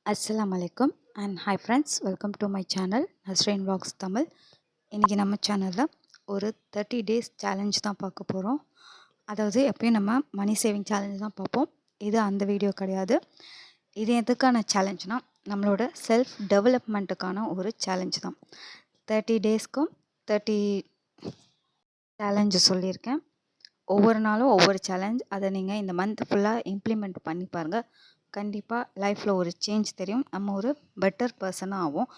அஸ்ஸலாமு அலைக்கும் and hi friends, welcome to my channel Nasreen vlogs Tamil. இன்றைக்கி நம்ம சேனலில் ஒரு 30 டேஸ் சேலஞ்ச் தான் பார்க்க போகிறோம். அதாவது எப்பயும் நம்ம மணி சேவிங் சேலஞ்ச் தான் பார்ப்போம். இது அந்த வீடியோ கிடையாது. இது எதுக்கான சேலஞ்ச்னால் நம்மளோட செல்ஃப் டெவலப்மெண்ட்டுக்கான ஒரு சேலஞ்ச் தான். 30 டேஸ்க்கும் 30 சேலஞ்சு சொல்லியிருக்கேன். ஒவ்வொரு நாளும் ஒவ்வொரு சேலஞ்ச். அதை நீங்கள் இந்த மந்த் ஃபுல்லாக இம்ப்ளிமெண்ட் பண்ணி பாருங்கள். கண்டிப்பாக லைஃப்பில் ஒரு சேஞ்ச் தெரியும். நம்ம ஒரு பெட்டர் பர்சனாக ஆகும்.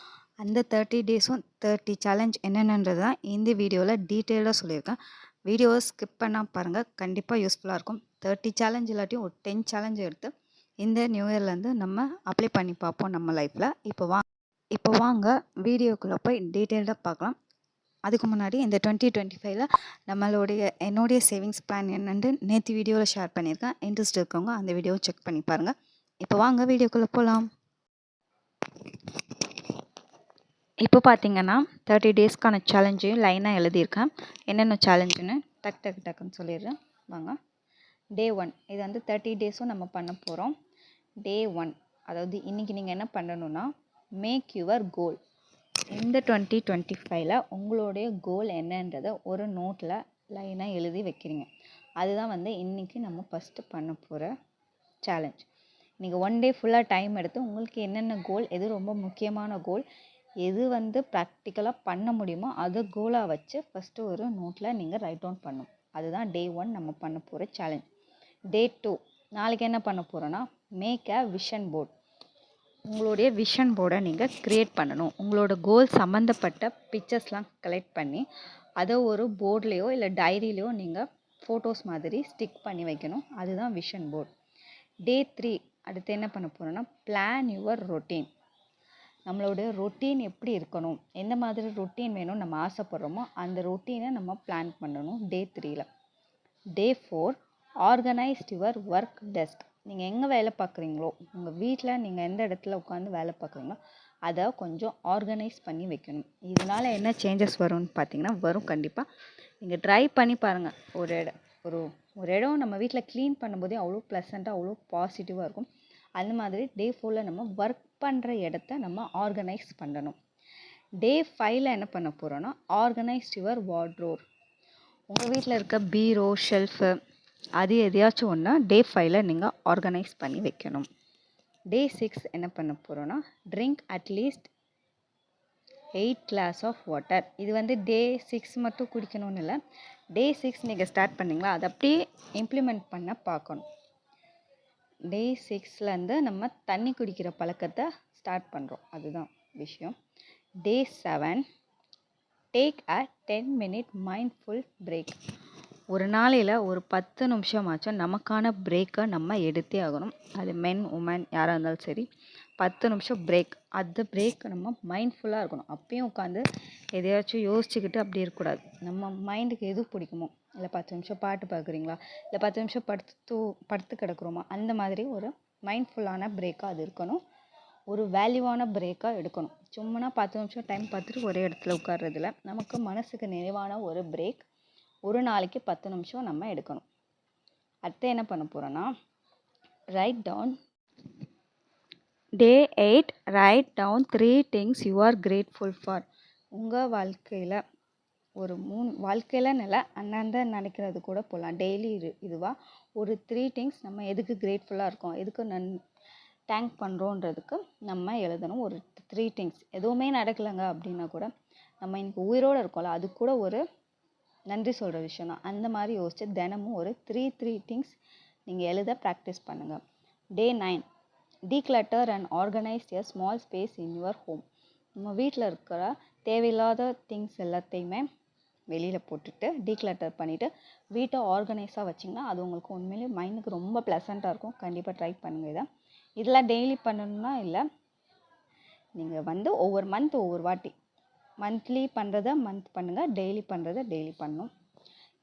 அந்த 30 டேஸும் 30 சேலஞ்ச் என்னென்னன்றது தான் இந்த வீடியோவில் டீட்டெயிலாக சொல்லியிருக்கேன். வீடியோவை ஸ்கிப் பண்ணால் பாருங்கள், கண்டிப்பாக யூஸ்ஃபுல்லாக இருக்கும். 30 சேலஞ்ச் இல்லாட்டியும் ஒரு 10 சேலஞ்ச் எடுத்து இந்த நியூ இயர்லேருந்து நம்ம அப்ளை பண்ணி பார்ப்போம் நம்ம லைஃப்பில். இப்போ வாங்க வீடியோக்குள்ளே போய் டீட்டெயில்டாக பார்க்கலாம். அதுக்கு முன்னாடி இந்த 2025ல் என்னுடைய சேவிங்ஸ் பிளான் என்னென்னு நேற்று வீடியோவில் ஷேர் பண்ணியிருக்கேன். இன்ட்ரெஸ்ட் இருக்கவங்க அந்த வீடியோவை செக் பண்ணி பாருங்கள். இப்போ வாங்க வீடியோக்குள்ளே போகலாம். இப்போ பார்த்தீங்கன்னா 30 டேஸ்க்கான சேலஞ்சையும் லைனாக எழுதியிருக்கேன். என்னென்ன சேலஞ்சுன்னு டக்குன்னு சொல்லிடுறேன். வாங்க. டே 1 இது வந்து 30 டேஸும் நம்ம பண்ண போகிறோம். டே 1 அதாவது இன்றைக்கி நீங்கள் என்ன பண்ணணுன்னா, மேக் யுவர் கோல். இந்த 2025ல் உங்களுடைய கோல் என்னன்றதை ஒரு நோட்டில் லைனாக எழுதி வைக்கிறீங்க. அதுதான் வந்து இன்றைக்கி நம்ம ஃபஸ்ட்டு பண்ண போகிற சேலஞ்ச். நீங்கள் ஒன் டே ஃபுல்லாக டைம் எடுத்து உங்களுக்கு என்னென்ன கோல், எது ரொம்ப முக்கியமான கோல், எது வந்து ப்ராக்டிக்கலாக பண்ண முடியுமோ அதை கோலாக வச்சு ஃபஸ்ட்டு ஒரு நோட்டில் நீங்கள் ரைட் டவுன் பண்ணணும். அதுதான் டே 1 நம்ம பண்ண போகிற சேலஞ்ச். டே 2 நாளைக்கு என்ன பண்ண போகிறோன்னா, மேக் அ விஷன் போர்ட். உங்களுடைய விஷன் போர்டை நீங்கள் க்ரியேட் பண்ணணும். உங்களோட கோல் சம்மந்தப்பட்ட பிக்சர்ஸ்லாம் கலெக்ட் பண்ணி அதை ஒரு போர்ட்லேயோ இல்லை டைரியிலையோ நீங்கள் ஃபோட்டோஸ் மாதிரி ஸ்டிக் பண்ணி வைக்கணும். அதுதான் விஷன் போர்ட். டே 3 அடுத்து என்ன பண்ண போகிறோன்னா, பிளான் யுவர் ரொட்டீன். நம்மளோட ரொட்டீன் எப்படி இருக்கணும், எந்த மாதிரி ரொட்டீன் வேணும் நம்ம ஆசைப்படுறோமோ அந்த ரொட்டீனை நம்ம பிளான் பண்ணணும் டே 3ல். டே 4 ஆர்கனைஸ்ட் யுவர் ஒர்க் டெஸ்க். நீங்கள் எங்கே வேலை பார்க்குறீங்களோ, உங்கள் வீட்டில் நீங்கள் எந்த இடத்துல உட்காந்து வேலை பார்க்குறீங்களோ அதை கொஞ்சம் ஆர்கனைஸ் பண்ணி வைக்கணும். இதனால் என்ன சேஞ்சஸ் வரும்னு பார்த்தீங்கன்னா வரும். கண்டிப்பாக நீங்கள் ட்ரை பண்ணி பாருங்கள். ஒரு இடம் நம்ம வீட்டில் க்ளீன் பண்ணும்போதே அவ்வளோ ப்ளசண்ட்டாக அவ்வளோ பாசிட்டிவாக இருக்கும். அந்த மாதிரி டே 4ல் நம்ம ஒர்க் பண்ணுற இடத்த நம்ம ஆர்கனைஸ் பண்ணணும். டே 5ல் என்ன பண்ண போகிறோன்னா, ஆர்கனைஸ்ட் யுவர் வார்ட்ரோப். உங்கள் வீட்டில் இருக்க பீரோ, ஷெல்ஃபு அது எதையாச்சும் ஒன்று டே 5ல் நீங்கள் ஆர்கனைஸ் பண்ணி வைக்கணும். டே 6 என்ன பண்ண போகிறோன்னா, ட்ரிங்க் அட்லீஸ்ட் 8 கிளாஸ் ஆஃப் வாட்டர். இது வந்து டே 6 மட்டும் குடிக்கணும்னு இல்லை. டே 6 நீங்கள் ஸ்டார்ட் பண்ணிங்களா அதை அப்படியே இம்ப்ளிமெண்ட் பண்ண பார்க்கணும். டே 6லேருந்து நம்ம தண்ணி குடிக்கிற பழக்கத்தை ஸ்டார்ட் பண்ணுறோம். அதுதான் விஷயம். டே 7 take a 10 minute mindful break. ஒரு நாளையில் ஒரு 10 நிமிஷமாச்சும் நமக்கான பிரேக்கை நம்ம எடுத்தே ஆகணும். அது மென் உமன் யாராக இருந்தாலும் சரி, 10 நிமிஷம் பிரேக். அந்த பிரேக் நம்ம மைண்ட்ஃபுல்லாக இருக்கணும். அப்பயும் உட்காந்து எதையாச்சும் யோசிச்சுக்கிட்டு அப்படி இருக்கக்கூடாது. நம்ம மைண்டுக்கு எது பிடிக்குமோ, இல்லை 10 நிமிஷம் பாட்டு பார்க்குறீங்களா, இல்லை 10 நிமிஷம் படுத்து கிடக்குறோமா, அந்த மாதிரி ஒரு மைண்ட்ஃபுல்லான பிரேக்காக அது இருக்கணும். ஒரு வேல்யூவான பிரேக்காக எடுக்கணும். சும்மா 10 நிமிஷம் டைம் பார்த்துட்டு ஒரே இடத்துல உட்கார்றதில்ல. நமக்கு மனசுக்கு நிறைவான ஒரு பிரேக் ஒரு நாளைக்கு 10 நிமிஷம் நம்ம எடுக்கணும். அடுத்து என்ன பண்ண போகிறோன்னா, write down. Day 8 write down 3 things you are grateful for. உங்கள் வாழ்க்கையில் ஒரு 3 வாழ்க்கையில் நில அண்ணாந்த நினைக்கிறது கூட போகலாம். டெய்லி இதுவாக ஒரு 3 things நம்ம எதுக்கு கிரேட்ஃபுல்லாக இருக்கோம், எதுக்கு தேங்க் பண்ணுறோன்றதுக்கு நம்ம எழுதணும். ஒரு 3 things. எதுவுமே நடக்கலைங்க அப்படின்னா கூட நம்ம இன்னைக்கு உயிரோடு இருக்கோம்ல, அது கூட ஒரு நன்றி சொல்கிற விஷயம் தான். அந்த மாதிரி யோசிச்சு தினமும் ஒரு 3 things நீங்கள் எழுத ப்ராக்டிஸ் பண்ணுங்கள். டே 9 declutter and organize a small space in your home. நம்ம வீட்டில் இருக்கிற தேவையில்லாத திங்ஸ் எல்லாத்தையுமே வெளியில் போட்டுட்டு டீக்ளட்டர் பண்ணிவிட்டு வீட்டை ஆர்கனைஸாக வச்சிங்கன்னா அது உங்களுக்கு உண்மையிலேயே மைண்டுக்கு ரொம்ப ப்ளசண்ட்டாக இருக்கும். கண்டிப்பாக ட்ரை பண்ணுங்கள். இதெல்லாம் டெய்லி பண்ணணும்னா இல்லை, நீங்கள் வந்து ஒவ்வொரு மந்த் ஒவ்வொரு வாட்டி மந்த்லி பண்ணுறத மந்த் பண்ணுங்கள், டெய்லி பண்ணுறத டெய்லி பண்ணணும்.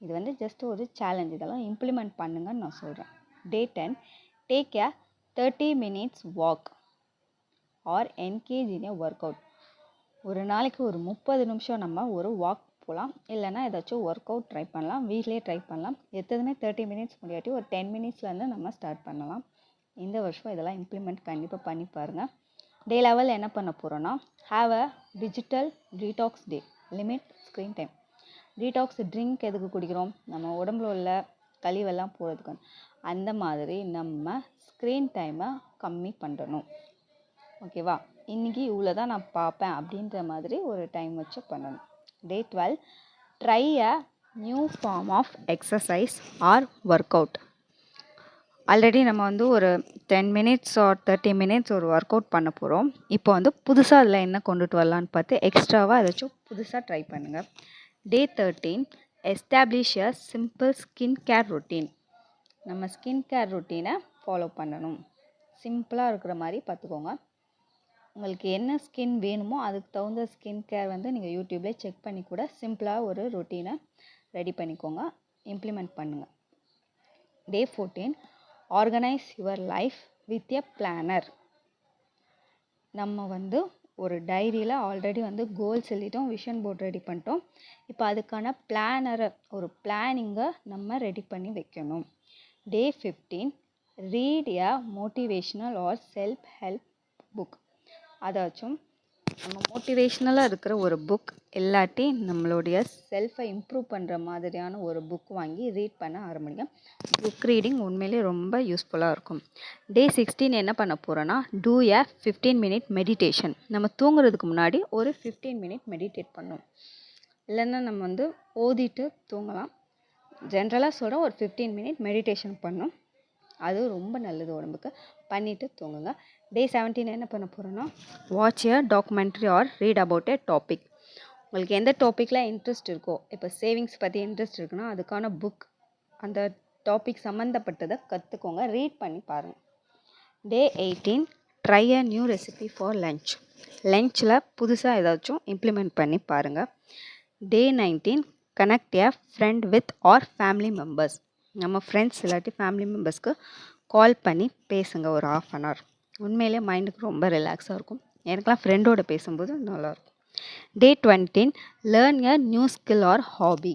இது வந்து ஜஸ்ட் ஒரு சேலஞ்ச். இதெல்லாம் இம்ப்ளிமெண்ட் பண்ணுங்கன்னு நான் சொல்கிறேன். டே 10 take a 30 minutes walk or engage in a workout. ஒரு நாளைக்கு ஒரு 30 நிமிஷம் நம்ம ஒரு வாக் போகலாம், இல்லைனா ஏதாச்சும் ஒர்க் அவுட் ட்ரை பண்ணலாம். வீட்லேயே ட்ரை பண்ணலாம். எத்ததுமே 30 minutes முடியாட்டி ஒரு 10 minutesலேருந்து நம்ம ஸ்டார்ட் பண்ணலாம். இந்த வருஷம் இதெல்லாம் இம்ப்ளிமெண்ட் கண்டிப்பாக பண்ணி பாருங்கள். டே லெவலில் என்ன பண்ண போகிறோன்னா, have a digital detox day, limit screen time. Detox drink எதுக்கு குடிக்கிறோம்? நம்ம உடம்புல உள்ள கழிவெல்லாம் போகிறதுக்கு. அந்த மாதிரி நம்ம ஸ்க்ரீன் டைமை கம்மி பண்ணணும். ஓகேவா? இன்றைக்கி இவ்வளோ தான் நான் பார்ப்பேன் அப்படின்ற மாதிரி ஒரு டைம் வச்சு பண்ணணும். Day 12, try a new form of exercise or workout. Already நம்ம வந்து ஒரு 10 minutes ஆர் 30 minutes ஒரு ஒர்க் அவுட் பண்ண போகிறோம். இப்போ வந்து புதுசாக அதில் என்ன கொண்டுட்டு வரலான்னு பார்த்து எக்ஸ்ட்ராவாக ஏதாச்சும் புதுசாக ட்ரை பண்ணுங்கள். டே 13, establish a simple skin care routine. நம்ம ஸ்கின் கேர் ரொட்டீனை ஃபாலோ பண்ணணும். சிம்பிளாக இருக்கிற மாதிரி பார்த்துக்கோங்க. உங்களுக்கு என்ன ஸ்கின் வேணுமோ அதுக்கு தகுந்த ஸ்கின் கேர் வந்து நீங்கள் யூடியூப்லேயே செக் பண்ணி கூட சிம்பிளாக ஒரு ரொட்டீனை ரெடி பண்ணிக்கோங்க, இம்ப்ளிமெண்ட் பண்ணுங்கள். டே 14, organise your life with a planar. நம்ம வந்து ஒரு டைரியில் ஆல்ரெடி வந்து கோல்ஸ் எழுதிட்டோம், விஷன் போர்ட் ரெடி பண்ணிட்டோம். இப்போ அதுக்கான பிளானரை, ஒரு பிளானிங்கை நம்ம ரெடி பண்ணி வைக்கணும். Day 15, read a motivational or self help book. அதாச்சும் நம்ம மோட்டிவேஷ்னலாக இருக்கிற ஒரு புக் இல்லாட்டி நம்மளுடைய செல்ஃபை இம்ப்ரூவ் பண்ணுற மாதிரியான ஒரு புக் வாங்கி ரீட் பண்ண ஆரம்பிங்க. புக் ரீடிங் உண்மையிலே ரொம்ப யூஸ்ஃபுல்லாக இருக்கும். டே 16 என்ன பண்ண போகிறோன்னா, டூ எ 15 minute மெடிடேஷன். நம்ம தூங்குறதுக்கு முன்னாடி ஒரு 15 minute மெடிடேட் பண்ணணும். இல்லைன்னா நம்ம வந்து ஓதிட்டு தூங்கலாம். ஜென்ரலாக சொல்கிறோம், ஒரு 15 minute மெடிடேஷன் பண்ணணும். அது ரொம்ப நல்லது உடம்புக்கு. பண்ணிவிட்டு தூங்குங்க. டே 17 என்ன பண்ண போகிறோன்னா, watch a documentary or read about a topic. உங்களுக்கு எந்த டாப்பிக்கில் இன்ட்ரெஸ்ட் இருக்கோ, இப்போ சேவிங்ஸ் பற்றி இன்ட்ரெஸ்ட் இருக்குன்னா அதுக்கான புக், அந்த டாபிக் சம்மந்தப்பட்டதை கற்றுக்கோங்க, ரீட் பண்ணி பாருங்கள். Day 18, try a new recipe for lunch. லஞ்சில் புதுசாக ஏதாச்சும் இம்ப்ளிமெண்ட் பண்ணி பாருங்கள். Day 19, connect a friend with or family members. நம்ம ஃப்ரெண்ட்ஸ் இல்லாட்டி ஃபேமிலி மெம்பர்ஸ்க்கு கால் பண்ணி பேசுங்க ஒரு 1/2 hour. உண்மையிலே மைண்டுக்கு ரொம்ப ரிலாக்ஸாக இருக்கும். எனக்குலாம் ஃப்ரெண்டோட பேசும்போது நல்லாயிருக்கும். டே 20, learn a new skill R hobby.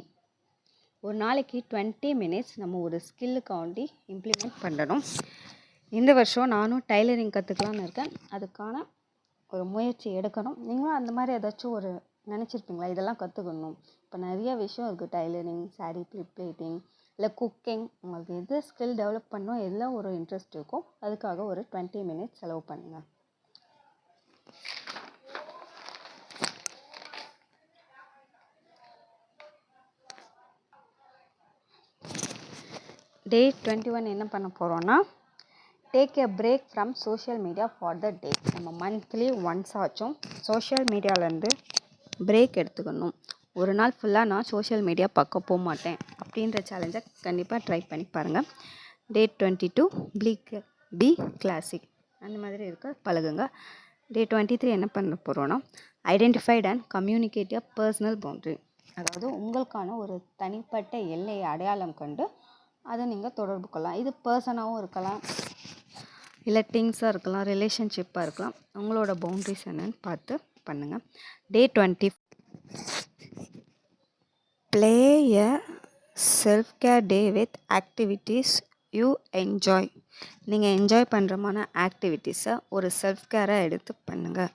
ஒரு நாளைக்கு 20 minutes நம்ம ஒரு ஸ்கில்லுக்காண்டி இம்ப்ளிமெண்ட் பண்ணணும். இந்த வருஷம் நானும் டைலரிங் கற்றுக்கலான்னு இருக்கேன். அதுக்கான ஒரு முயற்சி எடுக்கணும். நீங்களும் அந்த மாதிரி ஏதாச்சும் ஒரு நினச்சிருப்பீங்களா, இதெல்லாம் கற்றுக்கணும்? இப்போ நிறைய விஷயம் இருக்குது, டைலரிங், சாரீ ப்ளீட்டிங், இல்லை குக்கிங். உங்களுக்கு எது ஸ்கில் டெவலப் பண்ணணும், எல்லாம் ஒரு இன்ட்ரெஸ்ட் இருக்கும், அதுக்காக ஒரு 20 minutes செலவு பண்ணுங்கள். டே 21 என்ன பண்ண போகிறோன்னா, take a break from social media for the day. நம்ம மந்த்லி ஒன்ஸ் ஆச்சும் சோஷியல் மீடியாவிலேருந்து பிரேக் எடுத்துக்கணும். ஒரு நாள் ஃபுல்லாக நான் சோஷியல் மீடியா பார்க்க போக மாட்டேன் அப்படின்ற சேலஞ்சை கண்டிப்பாக ட்ரை பண்ணி பாருங்கள். டே 22, பி கிளாசிக். அந்த மாதிரி இருக்க பழகுங்க. டே 23 என்ன பண்ண போகிறோன்னா, identified and communicate a personal boundary. அதாவது உங்களுக்கான ஒரு தனிப்பட்ட எல்லையை அடையாளம் கண்டு அதை நீங்கள் தொடர்பு கொள்ளலாம். இது பர்சனாகவும் இருக்கலாம், இல்லை திங்ஸாக இருக்கலாம், ரிலேஷன்ஷிப்பாக இருக்கலாம். உங்களோட பவுண்ட்ரிஸ் என்னன்னு பார்த்து பண்ணுங்கள். டே 20, play a self care day with activities you enjoy. நீங்கள் என்ஜாய் பண்ணுறமான ஆக்டிவிட்டீஸை ஒரு செல்ஃப் கேராக எடுத்து பண்ணுங்கள்.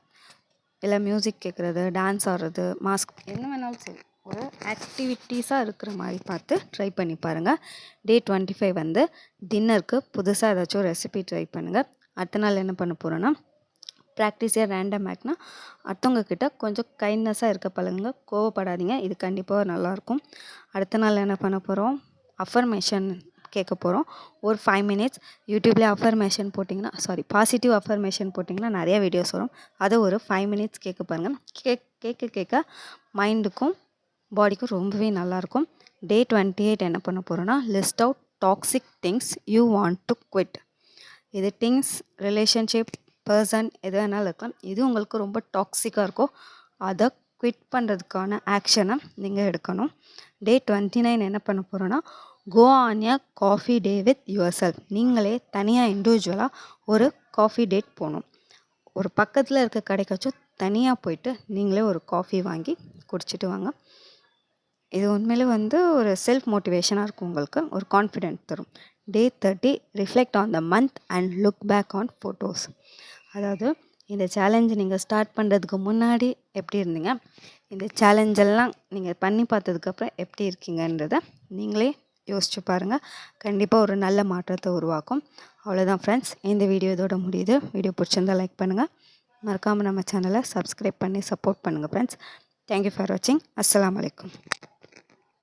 இல்லை மியூசிக் கேட்குறது, டான்ஸ் ஆடுறது, மாஸ்க், என்ன வேணாலும் சரி, ஒரு ஆக்டிவிட்டீஸாக இருக்கிற மாதிரி பார்த்து ட்ரை பண்ணி பாருங்கள். டே 25 வந்து டின்னருக்கு புதுசாக ஏதாச்சும் ரெசிபி ட்ரை பண்ணுங்கள். அடுத்த நாள் என்ன பண்ண போகிறோன்னா, ப்ராக்டிஸே ரேண்டம் ஆக்ட்னா அடுத்தவங்க கிட்ட கொஞ்சம் கைண்ட்னஸாக இருக்க பழகுங்க, கோவப்படாதீங்க. இது கண்டிப்பாக நல்லாயிருக்கும். அடுத்த நாள் என்ன பண்ண போகிறோம், அஃபர்மேஷன் கேட்க போகிறோம். ஒரு 5 minutes யூடியூப்லேயே அஃபர்மேஷன் போட்டிங்கன்னா, பாசிட்டிவ் அஃபர்மேஷன் போட்டிங்கன்னா நிறைய வீடியோஸ் வரும். அதை ஒரு 5 minutes கேட்க பாருங்கள். கேட்க மைண்டுக்கும் பாடிக்கும் ரொம்பவே நல்லாயிருக்கும். டே 28 என்ன பண்ண போகிறோன்னா, list out toxic things you want to quit. இது திங்ஸ், ரிலேஷன்ஷிப், பர்சன் எது வேணாலும் இருக்கலாம். இது உங்களுக்கு ரொம்ப டாக்ஸிக்காக இருக்கும், அதை குவிட் பண்ணுறதுக்கான ஆக்ஷனை நீங்கள் எடுக்கணும். டே 29 என்ன பண்ண போகிறோன்னா, go on a coffee date with yourself. நீங்களே தனியாக இண்டிவிஜுவலாக ஒரு காஃபி டேட் போகணும். ஒரு பக்கத்தில் இருக்க கடைக்காச்சும் தனியாக போயிட்டு நீங்களே ஒரு காஃபி வாங்கி குடிச்சிட்டு வாங்க. இது உண்மையிலே வந்து ஒரு செல்ஃப் மோட்டிவேஷனாக இருக்கும், உங்களுக்கு ஒரு கான்ஃபிடென்ட் தரும். Day 30, reflect on the month and look back on photos. அதாவது இந்த சேலஞ்ச் நீங்கள் ஸ்டார்ட் பண்ணுறதுக்கு முன்னாடி எப்படி இருந்தீங்க, இந்த சேலஞ்செல்லாம் நீங்கள் பண்ணி பார்த்ததுக்கப்புறம் எப்படி இருக்கீங்கன்றத நீங்களே யோசிச்சு பாருங்கள். கண்டிப்பாக ஒரு நல்ல மாற்றத்தை உருவாக்கும். அவ்வளோதான் ஃப்ரெண்ட்ஸ், இந்த வீடியோ இதோட முடியுது. வீடியோ பிடிச்சிருந்தா லைக் பண்ணுங்கள், மறக்காமல் நம்ம சேனலை சப்ஸ்கிரைப் பண்ணி சப்போர்ட் பண்ணுங்கள் ஃப்ரெண்ட்ஸ். தேங்க்யூ ஃபார் வாட்சிங். அஸ்ஸலாமு அலைக்கும்.